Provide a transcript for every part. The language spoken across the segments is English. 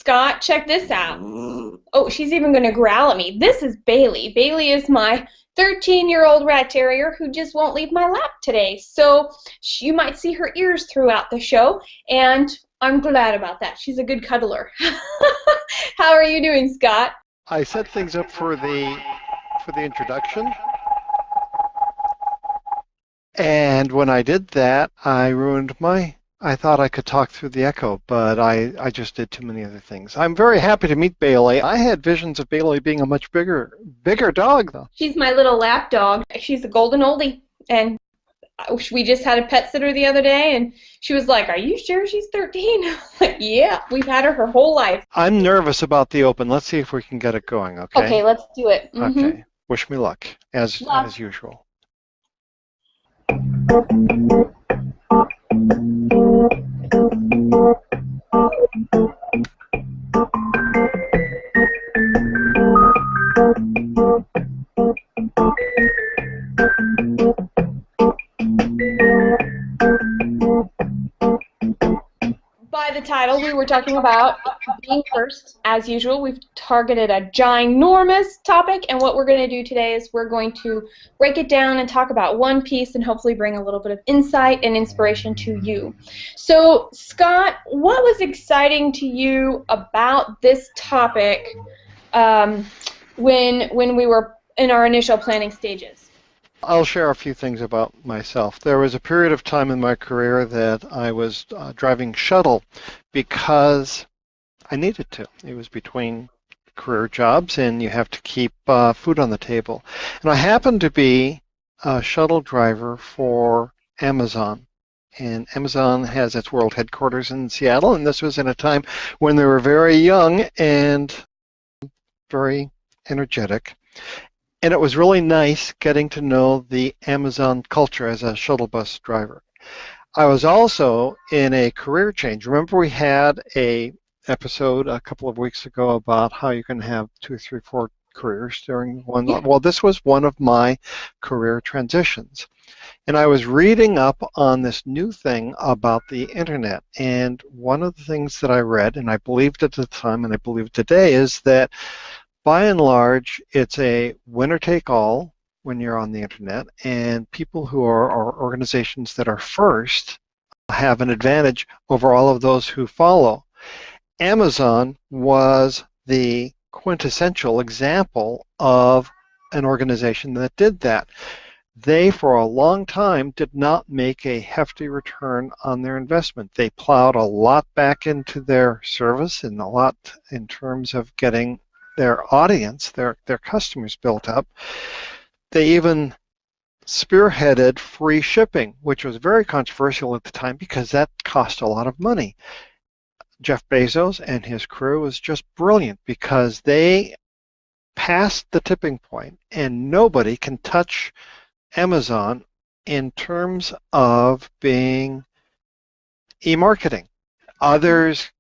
Scott, check this out. Oh, she's even going to growl at me. This is Bailey. Bailey is my 13-year-old rat terrier who just won't leave my lap today. So you might see her ears throughout the show, and I'm glad about that. She's a good cuddler. How are you doing, Scott? I set things up for the introduction, and when I did that, I thought I could talk through the echo, but I just did too many other things. I'm very happy to meet Bailey. I had visions of Bailey being a much bigger dog, though. She's my little lap dog. She's a golden oldie, and we just had a pet sitter the other day, and she was like, "Are you sure she's 13?" I was like, "Yeah, we've had her whole life." I'm nervous about the open. Let's see if we can get it going, okay? Okay, let's do it. Okay. Wish me luck, as Love. usual. By the title, we were talking about being first. As usual, we've targeted a ginormous topic, and what we're going to do today is we're going to break it down and talk about one piece and hopefully bring a little bit of insight and inspiration to you. So, Scott, what was exciting to you about this topic when we were in our initial planning stages? I'll share a few things about myself. There was a period of time in my career that I was driving shuttle because I needed to. It was between career jobs, and you have to keep food on the table. And I happened to be a shuttle driver for Amazon. And Amazon has its world headquarters in Seattle, and this was in a time when they were very young and very energetic. And it was really nice getting to know the Amazon culture as a shuttle bus driver. I was also in a career change. Remember, we had an episode a couple of weeks ago about how you can have 2, 3, 4 careers during one. Yeah. Well, this was one of my career transitions. And I was reading up on this new thing about the internet. And one of the things that I read, and I believed at the time and I believe today, is that by and large, it's a winner-take-all when you're on the internet, and people who are organizations that are first have an advantage over all of those who follow. Amazon was the quintessential example of an organization that did that. They, for a long time, did not make a hefty return on their investment. They plowed a lot back into their service and a lot in terms of getting their audience, their customers built up. They even spearheaded free shipping, which was very controversial at the time because that cost a lot of money. Jeff Bezos and his crew was just brilliant because they passed the tipping point, and nobody can touch Amazon in terms of being e-marketing. Others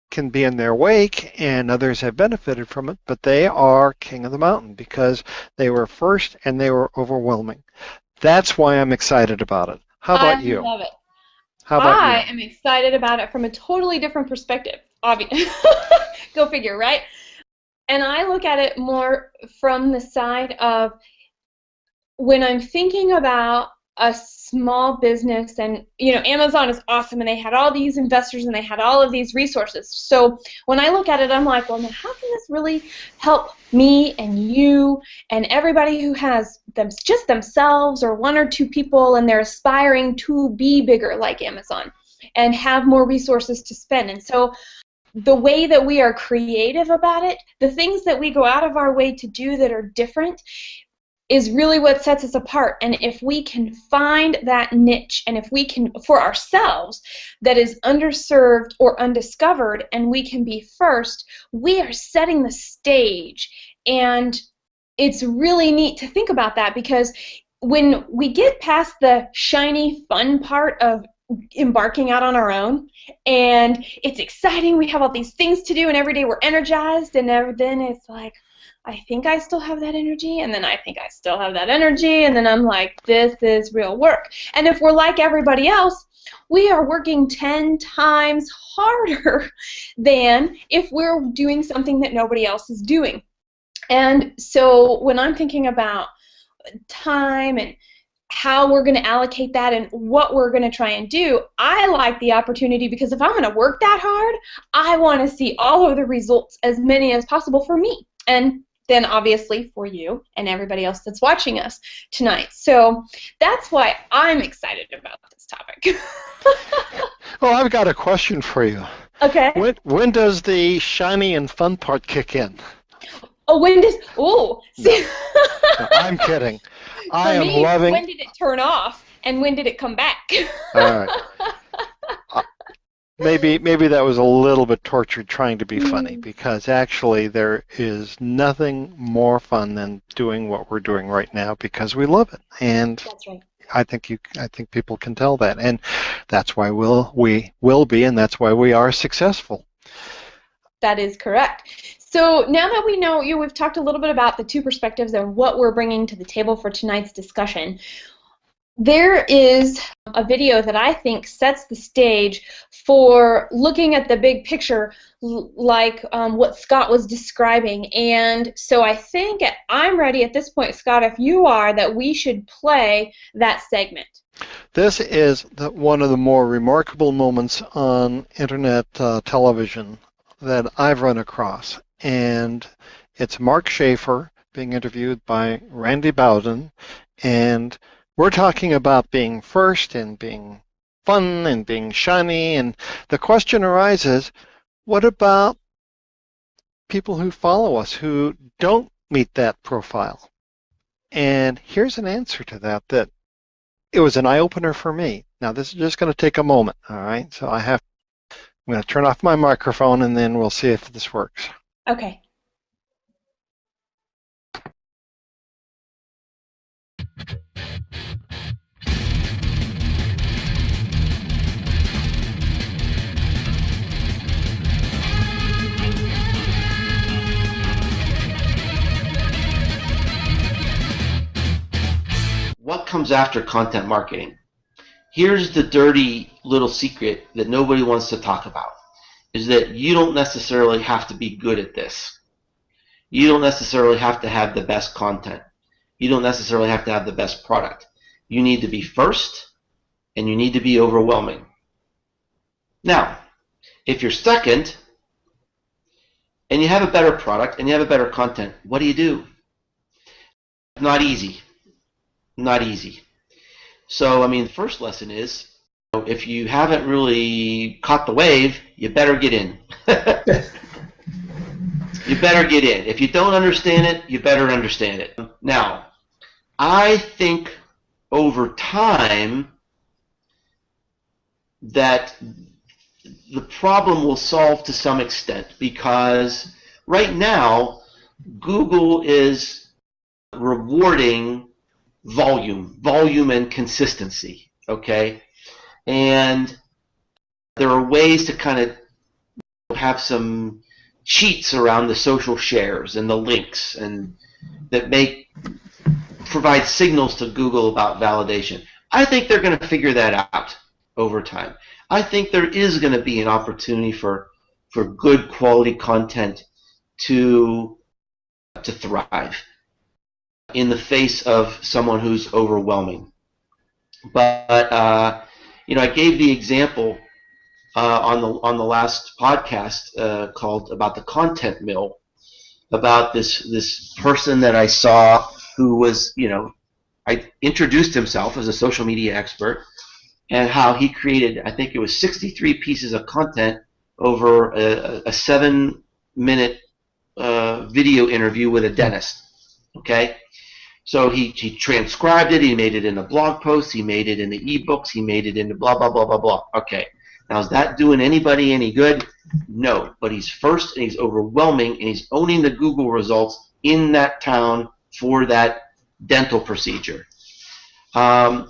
can be in their wake, and others have benefited from it, but they are king of the mountain because they were first and they were overwhelming. That's why I'm excited about it. How about you? I love it. How about I you? am excited about it from a totally different perspective. Obvious. Go figure, right? And I look at it more from the side of when I'm thinking about a small business, and Amazon is awesome, and they had all these investors and they had all of these resources. So when I look at it, I'm like, well, now how can this really help me and you and everybody who has just themselves or 1 or 2 people and they're aspiring to be bigger like Amazon and have more resources to spend? And so the way that we are creative about it, the things that we go out of our way to do that are different, is really what sets us apart. And if we can find that niche, and if we can, for ourselves, that is underserved or undiscovered, and we can be first, we are setting the stage. And it's really neat to think about that, because when we get past the shiny, fun part of embarking out on our own, and it's exciting, we have all these things to do, and every day we're energized, and then it's like, I think I still have that energy, and then I think I still have that energy, and then I'm like, this is real work. And if we're like everybody else, we are working 10 times harder than if we're doing something that nobody else is doing. And so when I'm thinking about time and how we're going to allocate that and what we're going to try and do, I like the opportunity, because if I'm going to work that hard, I want to see all of the results, as many as possible for me, and then obviously for you and everybody else that's watching us tonight. So that's why I'm excited about this topic. Well, I've got a question for you. Okay. When does the shiny and fun part kick in? Oh, when does, oh, see. No, I'm kidding. I am me, loving. When did it turn off, and when did it come back? All right. Maybe that was a little bit tortured trying to be funny, because actually there is nothing more fun than doing what we're doing right now, because we love it, and That's right. I think people can tell that, and that's why we will be, and that's why we are successful. That is correct. So now that we know we've talked a little bit about the two perspectives and what we're bringing to the table for tonight's discussion. There is a video that I think sets the stage for looking at the big picture, like what Scott was describing. And so I think I'm ready at this point, Scott, if you are, that we should play that segment. This is one of the more remarkable moments on internet television that I've run across. And it's Mark Schaefer being interviewed by Randy Bowden, and we're talking about being first and being fun and being shiny, and the question arises, what about people who follow us who don't meet that profile? And here's an answer to that it was an eye-opener for me. Now, this is just going to take a moment, all right? So I'm going to turn off my microphone, and then we'll see if this works. Okay. What comes after content marketing? Here's the dirty little secret that nobody wants to talk about, is that you don't necessarily have to be good at this. You don't necessarily have to have the best content. You don't necessarily have to have the best product. You need to be first, and you need to be overwhelming. Now, if you're second, and you have a better product, and you have a better content, what do? Not easy. Not easy. So, I mean, the first lesson is, if you haven't really caught the wave, you better get in. You better get in. If you don't understand it, you better understand it. Now, I think over time that the problem will solve to some extent, because right now Google is rewarding volume and consistency, okay? And there are ways to kind of have some cheats around the social shares and the links, and that provide signals to Google about validation. I think they're going to figure that out over time. I think there is going to be an opportunity for good quality content to thrive in the face of someone who's overwhelming. But I gave the example on the last podcast called about the content mill, about this person that I saw who was, I introduced himself as a social media expert, and how he created, I think it was 63 pieces of content over a 7-minute video interview with a dentist. Okay, so he transcribed it, he made it into blog posts, he made it into ebooks, he made it into blah blah blah blah blah. Okay, now is that doing anybody any good? No, but he's first and he's overwhelming and he's owning the Google results in that town for that dental procedure. So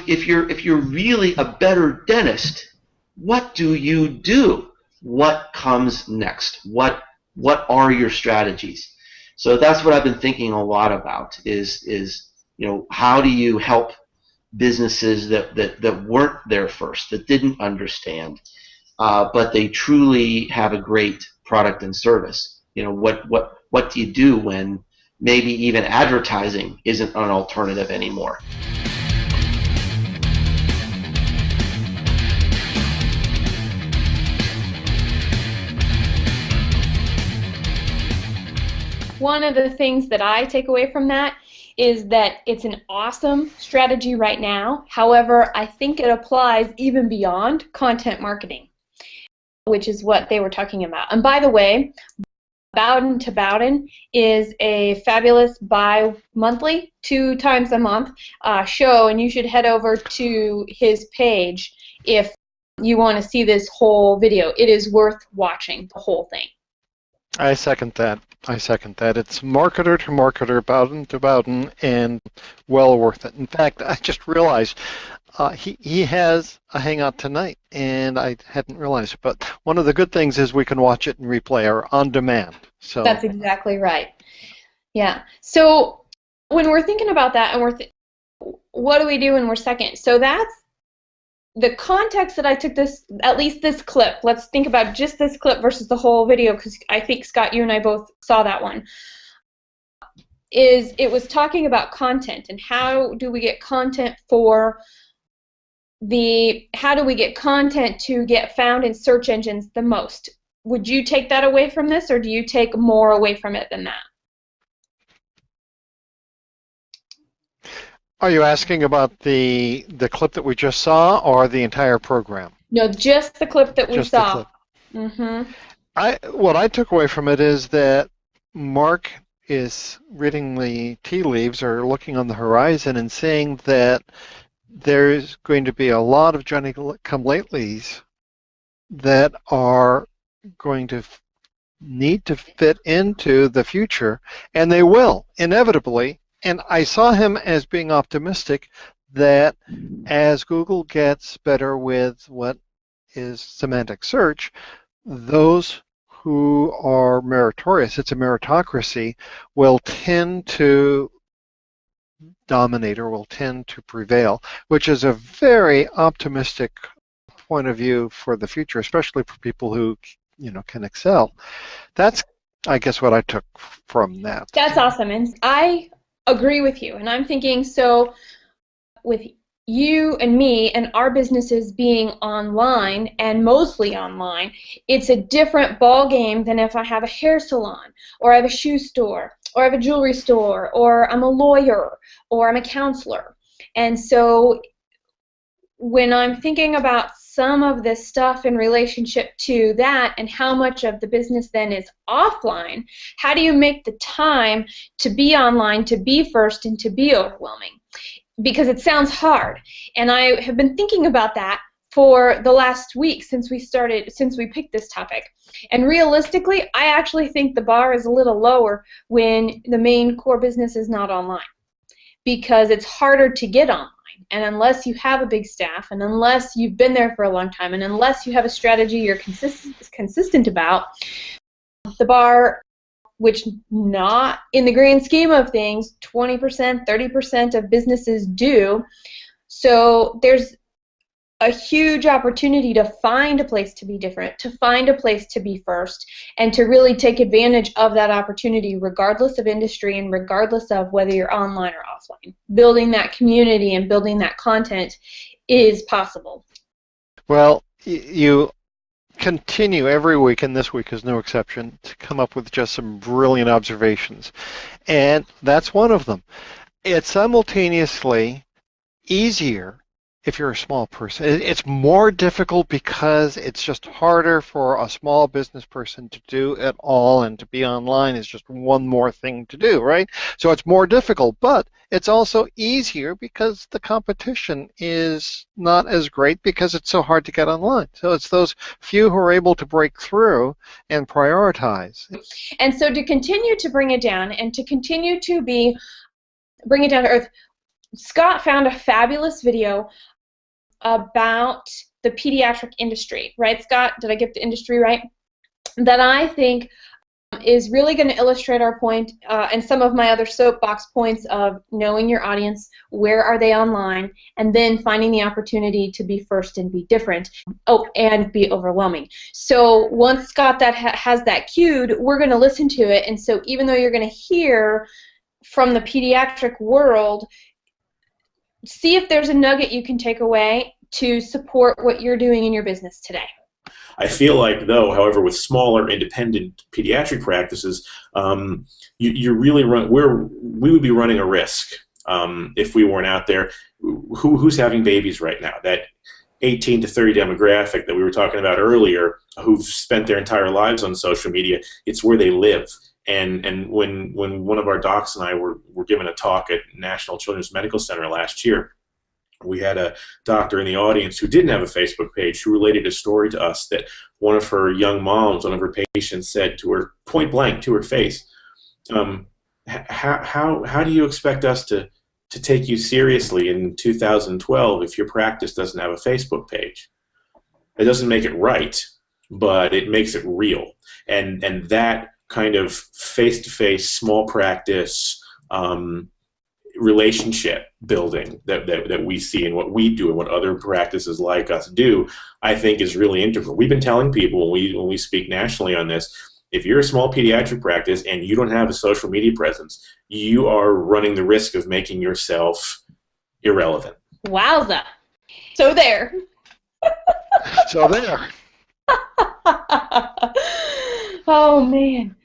if you're really a better dentist, what do? What comes next? What what are your strategies? So that's what I've been thinking a lot about is how do you help businesses that weren't there first, that didn't understand, but they truly have a great product and service. What do you do when maybe even advertising isn't an alternative anymore? One of the things that I take away from that is that it's an awesome strategy right now. However, I think it applies even beyond content marketing, which is what they were talking about. And by the way, Bowden to Bowden is a fabulous bi-monthly, 2 times a month show, and you should head over to his page if you want to see this whole video. It is worth watching, the whole thing. I second that. I second that. It's marketer to marketer, Bowden to Bowden, and well worth it. In fact, I just realized he has a hangout tonight, and I hadn't realized it. But one of the good things is we can watch it in replay or on demand. So that's exactly right. Yeah. So when we're thinking about that, and what do we do when we're second? So that's the context that I took this, at least this clip. Let's think about just this clip versus the whole video, because I think, Scott, you and I both saw that one. It was talking about content and how do we get content how do we get content to get found in search engines the most? Would you take that away from this, or do you take more away from it than that? are you asking about the clip that we just saw or the entire program? No, just the clip that we Just saw. the clip. Mm-hmm. What I took away from it is that Mark is reading the tea leaves or looking on the horizon and saying that there's going to be a lot of Johnny-come-latelys that are going to need to fit into the future, and they will, inevitably. And I saw him as being optimistic that as Google gets better with what is semantic search, those who are meritorious, it's a meritocracy, will tend to dominate or will tend to prevail, which is a very optimistic point of view for the future, especially for people who can excel. That's, I guess, what I took from that. That's awesome, and I agree with you. And I'm thinking, so with you and me and our businesses being online and mostly online, it's a different ball game than if I have a hair salon, or I have a shoe store, or I have a jewelry store, or I'm a lawyer, or I'm a counselor. And so when I'm thinking about some of this stuff in relationship to that and how much of the business then is offline, how do you make the time to be online, to be first, and to be overwhelming? Because it sounds hard. And I have been thinking about that for the last week since we picked this topic. And realistically, I actually think the bar is a little lower when the main core business is not online, because it's harder to get online. And unless you have a big staff, and unless you've been there for a long time, and unless you have a strategy you're consistent about, the bar, which not in the grand scheme of things, 20%, 30% of businesses do. So there's a huge opportunity to find a place to be different, to find a place to be first, and to really take advantage of that opportunity regardless of industry and regardless of whether you're online or offline. Building that community and building that content is possible. Well, you continue every week, and this week is no exception, to come up with just some brilliant observations. And that's one of them. It's simultaneously easier if you're a small person. It's more difficult because it's just harder for a small business person to do it all, and to be online is just one more thing to do, right? So it's more difficult, but it's also easier because the competition is not as great because it's so hard to get online. So it's those few who are able to break through and prioritize. And so to continue to bring it down and to continue to bring it down to earth, Scott found a fabulous video about the pediatric industry, right, Scott? Did I get the industry right? That I think is really going to illustrate our point and some of my other soapbox points of knowing your audience, where are they online, and then finding the opportunity to be first and be different. Oh, and be overwhelming. So once Scott has that cued, we're going to listen to it. And so even though you're going to hear from the pediatric world, see if there's a nugget you can take away to support what you're doing in your business today. I feel like, though, however, with smaller independent pediatric practices, you really we would be running a risk if we weren't out there. Who's having babies right now? That 18 to 30 demographic that we were talking about earlier, who've spent their entire lives on social media, it's where they live. And when one of our docs and I were given a talk at National Children's Medical Center last year, we had a doctor in the audience who didn't have a Facebook page who related a story to us that one of her young moms, one of her patients, said to her point blank to her face, how do you expect us to take you seriously in 2012 if your practice doesn't have a Facebook page? It doesn't make it right, but it makes it real. And that kind of face-to-face small practice relationship building that we see and what we do and what other practices like us do, I think is really integral. We've been telling people when we speak nationally on this, if you're a small pediatric practice and you don't have a social media presence, you are running the risk of making yourself irrelevant. Wowza. So there. So there. Oh, man.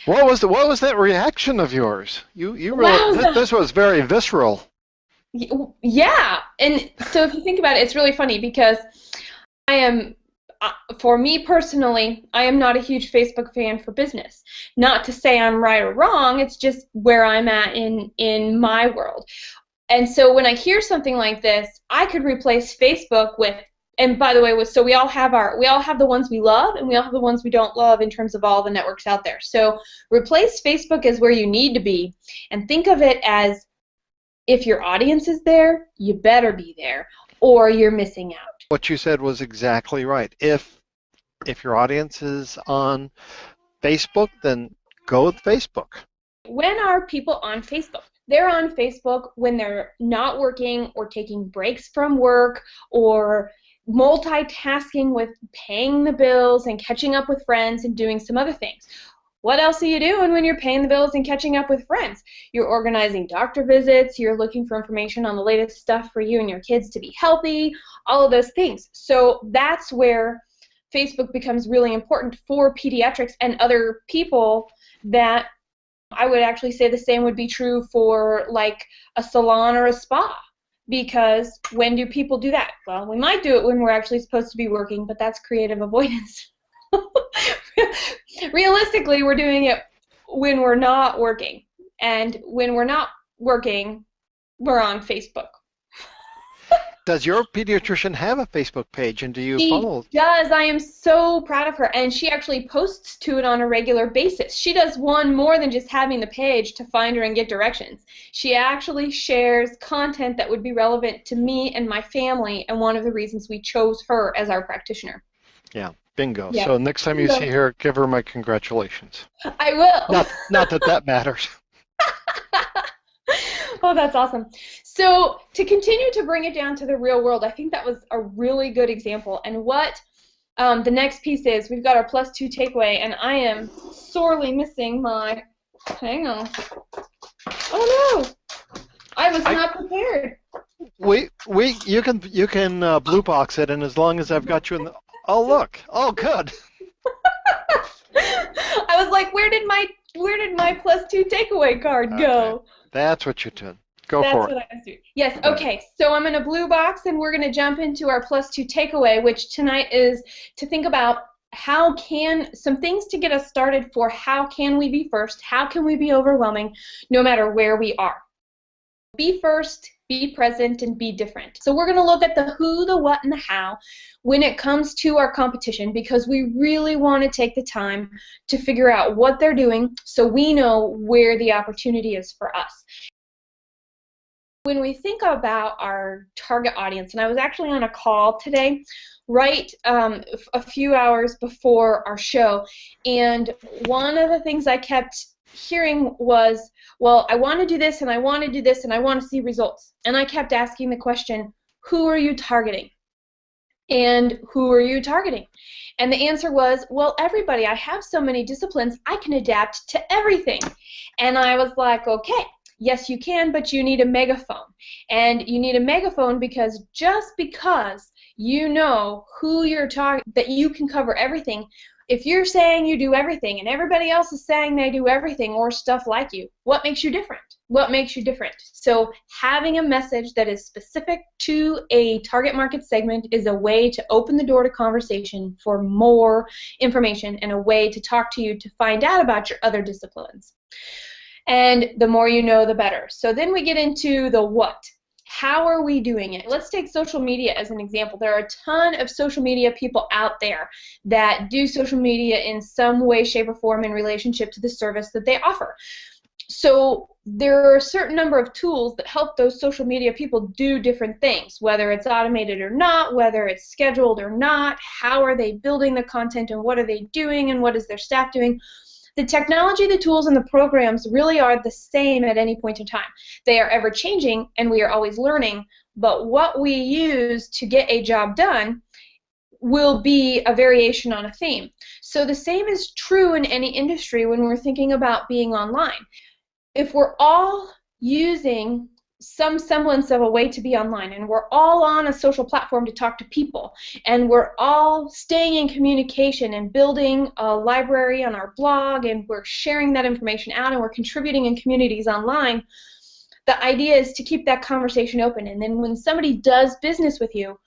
What was that reaction of yours? You really, this was very visceral. Yeah, and so if you think about it, it's really funny because I am, for me personally, I am not a huge Facebook fan for business. Not to say I'm right or wrong, it's just where I'm at in my world. And so when I hear something like this, I could replace Facebook with, and by the way, so we all have the ones we love and we all have the ones we don't love in terms of all the networks out there. So replace Facebook as where you need to be and think of it as if your audience is there, you better be there or you're missing out. What you said was exactly right. If your audience is on Facebook, then go with Facebook. When are people on Facebook? They're on Facebook when they're not working or taking breaks from work or multitasking with paying the bills and catching up with friends and doing some other things. What else are you doing when you're paying the bills and catching up with friends? You're organizing doctor visits, you're looking for information on the latest stuff for you and your kids to be healthy, all of those things. So that's where Facebook becomes really important for pediatrics and other people that I would actually say the same would be true for like a salon or a spa. Because when do people do that? Well, we might do it when we're actually supposed to be working, but that's creative avoidance. Realistically, we're doing it when we're not working. And when we're not working, we're on Facebook. Does your pediatrician have a Facebook page, and do you follow? She does. I am so proud of her, and she actually posts to it on a regular basis. She does one more than just having the page to find her and get directions. She actually shares content that would be relevant to me and my family, and one of the reasons we chose her as our practitioner. Yeah, bingo. Yeah. So next time you see her, give her my congratulations. I will. Not that matters. Oh, that's awesome. So to continue to bring it down to the real world, I think that was a really good example. And what the next piece is, we've got our +2 takeaway, and I am sorely missing my, hang on. Oh no, I was not prepared. You can blue box it, and as long as I've got you in the, oh look, oh good. I was like, where did my +2 takeaway card go? Okay. That's what you did. Go That's for it. what I was doing. Yes, okay. So I'm in a blue box, and we're going to jump into our +2 takeaway, which tonight is to think about some things to get us started for how can we be first, how can we be overwhelming, no matter where we are. Be first, be present, and be different. So we're going to look at the who, the what, and the how when it comes to our competition, because we really want to take the time to figure out what they're doing so we know where the opportunity is for us. When we think about our target audience, and I was actually on a call today right a few hours before our show, and one of the things I kept hearing was, well, I want to do this, and I want to do this, and I want to see results. And I kept asking the question, who are you targeting? And who are you targeting? And the answer was, well, everybody. I have so many disciplines, I can adapt to everything. And I was like, okay, yes, you can, but you need a megaphone. And you need a megaphone because just because you know who you're targeting, that you can cover everything. If you're saying you do everything and everybody else is saying they do everything or stuff like you, what makes you different? What makes you different? So having a message that is specific to a target market segment is a way to open the door to conversation for more information and a way to talk to you to find out about your other disciplines. And the more you know, the better. So then we get into the what. How are we doing it? Let's take social media as an example. There are a ton of social media people out there that do social media in some way, shape, or form in relationship to the service that they offer. So there are a certain number of tools that help those social media people do different things, whether it's automated or not, whether it's scheduled or not, how are they building the content and what are they doing and what is their staff doing. The technology, the tools, and the programs really are the same at any point in time. They are ever changing and we are always learning, but what we use to get a job done will be a variation on a theme. So the same is true in any industry when we're thinking about being online. If we're all using some semblance of a way to be online, and we're all on a social platform to talk to people, and we're all staying in communication and building a library on our blog, and we're sharing that information out, and we're contributing in communities online, the idea is to keep that conversation open. And then when somebody does business with you,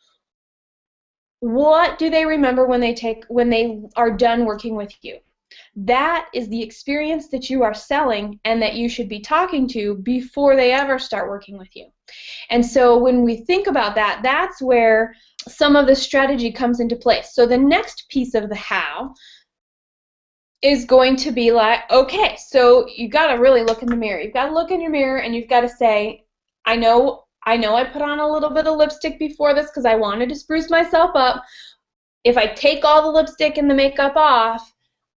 what do they remember when they are done working with you? That is the experience that you are selling and that you should be talking to before they ever start working with you. And so when we think about that, that's where some of the strategy comes into place. So the next piece of the how is going to be like, okay, so you got to really look in the mirror. You've got to look in your mirror and you've got to say, I know I put on a little bit of lipstick before this because I wanted to spruce myself up. If I take all the lipstick and the makeup off,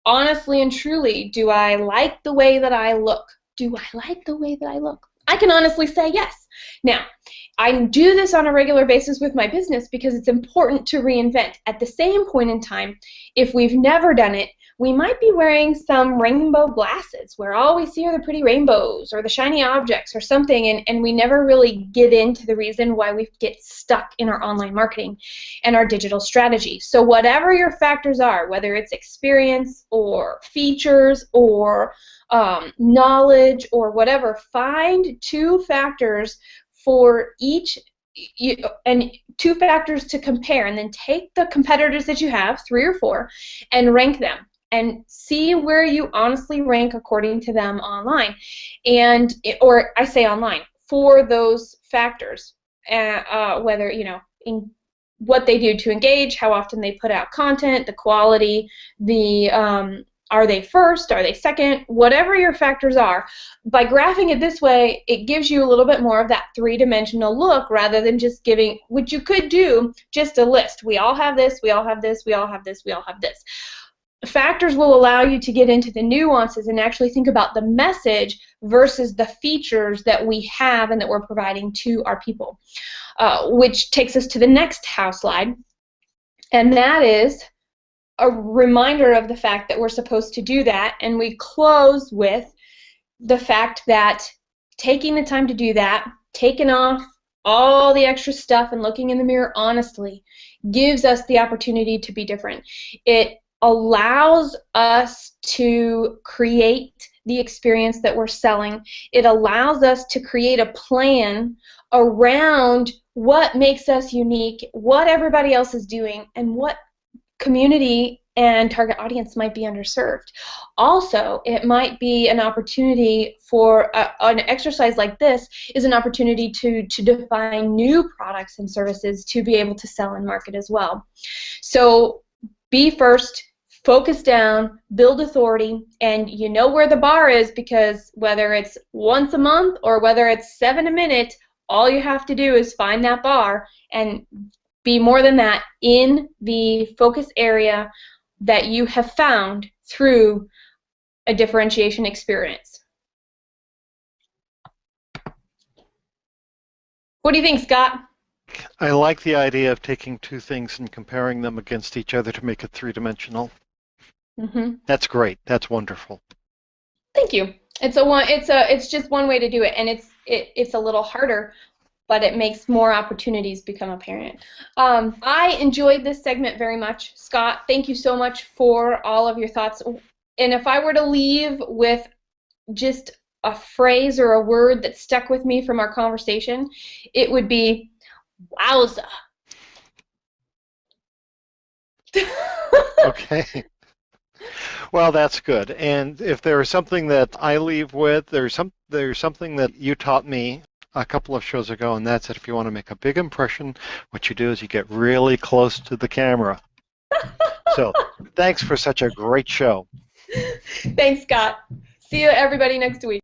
honestly and truly, do I like the way that I look? Do I like the way that I look? I can honestly say yes. Now, I do this on a regular basis with my business because it's important to reinvent. At the same point in time, if we've never done it, we might be wearing some rainbow glasses where all we see are the pretty rainbows or the shiny objects or something, and we never really get into the reason why we get stuck in our online marketing and our digital strategy. So whatever your factors are, whether it's experience or features or knowledge or whatever, find two factors for each, and two factors to compare, and then take the competitors that you have, 3 or 4, and rank them and see where you honestly rank according to them online, and or I say online for those factors, whether in what they do to engage, how often they put out content, the quality, the are they first? Are they second? Whatever your factors are, by graphing it this way, it gives you a little bit more of that 3-dimensional look rather than just giving, which you could do, just a list. We all have this, we all have this, we all have this, we all have this. Factors will allow you to get into the nuances and actually think about the message versus the features that we have and that we're providing to our people, which takes us to the next how slide, and that is a reminder of the fact that we're supposed to do that, and we close with the fact that taking the time to do that, taking off all the extra stuff and looking in the mirror honestly, gives us the opportunity to be different. It allows us to create the experience that we're selling. It allows us to create a plan around what makes us unique, what everybody else is doing, and what community and target audience might be underserved. Also, it might be an opportunity for an exercise like this is an opportunity to define new products and services to be able to sell and market as well. So be first, focus down, build authority, and you know where the bar is, because whether it's once a month or whether it's 7 a minute, all you have to do is find that bar and be more than that in the focus area that you have found through a differentiation experience. What do you think, Scott? I like the idea of taking two things and comparing them against each other to make it three-dimensional. Mm-hmm. That's great. That's wonderful. Thank you. It's just one way to do it, and it's a little harder, but it makes more opportunities become apparent. I enjoyed this segment very much. Scott, thank you so much for all of your thoughts. And if I were to leave with just a phrase or a word that stuck with me from our conversation, it would be wowza. Okay. Well, that's good. And if there is something that I leave with, there's something that you taught me a couple of shows ago, and that's that if you want to make a big impression, what you do is you get really close to the camera. So, thanks for such a great show. Thanks, Scott. See you, everybody, next week.